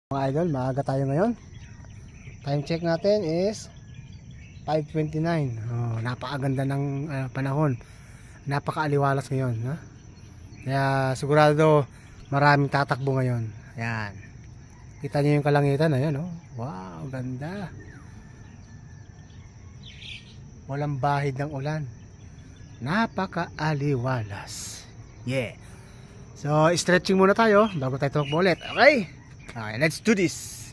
Mga idol, maaga tayo ngayon. Time check natin is 5:29. Napakaganda ng panahon. Napakaaliwalas ngayon, ha? Kaya sigurado maraming tatakbo ngayon. Ayan. Kita niyo yung kalangitan, ayan, oh. Wow, ganda. Walang bahid ng ulan. Napakaaliwalas. Yeah. So, stretching muna tayo bago tayo tumakbo ulit. Okay? Okay, let's do this.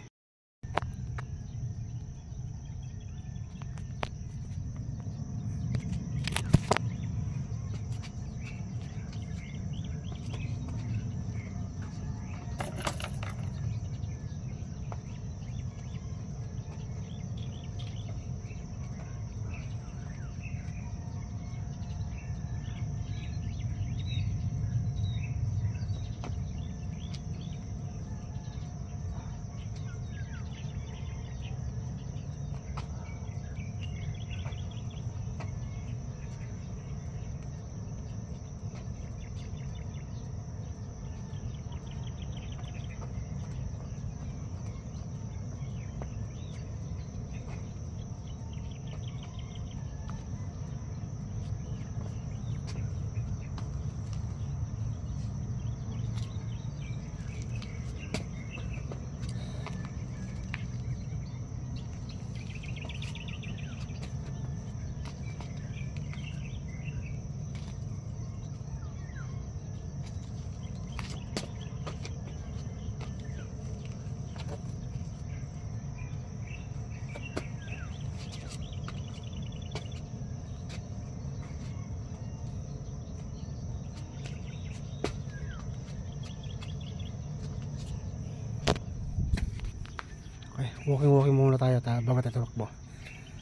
Walking muna tayo bago tayo tumakbo.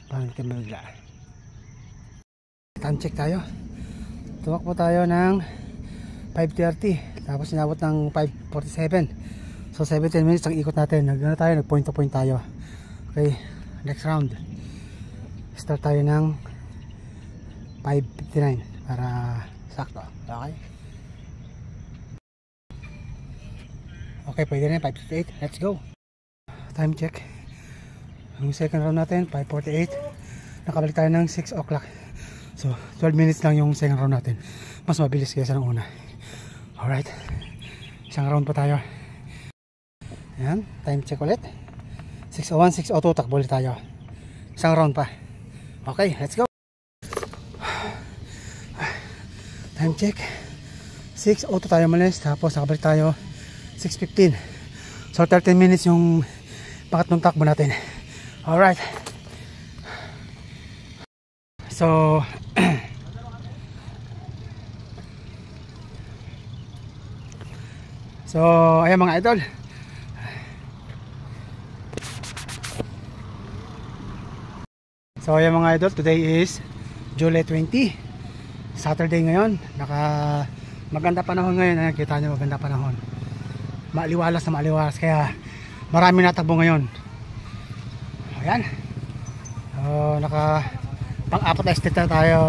Paano natin mabigla. Time check tayo. Tumakbo tayo ng 5:30. Tapos inabot ng 5:47. So 17 minutes ang ikot natin. Nag point to point tayo. Okay, next round. Start tayo ng 5:59 para sakto. Okay? Okay, pwede na 5:58. Let's go. Time check. Yung second round natin 5:48. Nakabalik tayo ng 6 o'clock. So 12 minutes lang yung second round natin. Mas mabilis kaysa ng una. Alright, isang round pa tayo. Ayan, time check ulit. 6:01, 6:02, takbo ulit tayo. Isang round pa. Okay, let's go. Time check 6:02 tayo malis. Tapos nakabalik tayo 6:15. So 13 minutes yung pangatlong takbo natin. Alright. So ayan mga idol. So ayan mga idol, today is July 20, Saturday ngayon. Maganda panahon ngayon. Nakikita nyo, maganda panahon. Maaliwalas na maaliwalas. Kaya marami natakbo ngayon. Ayan. Pang-apat na step na tayo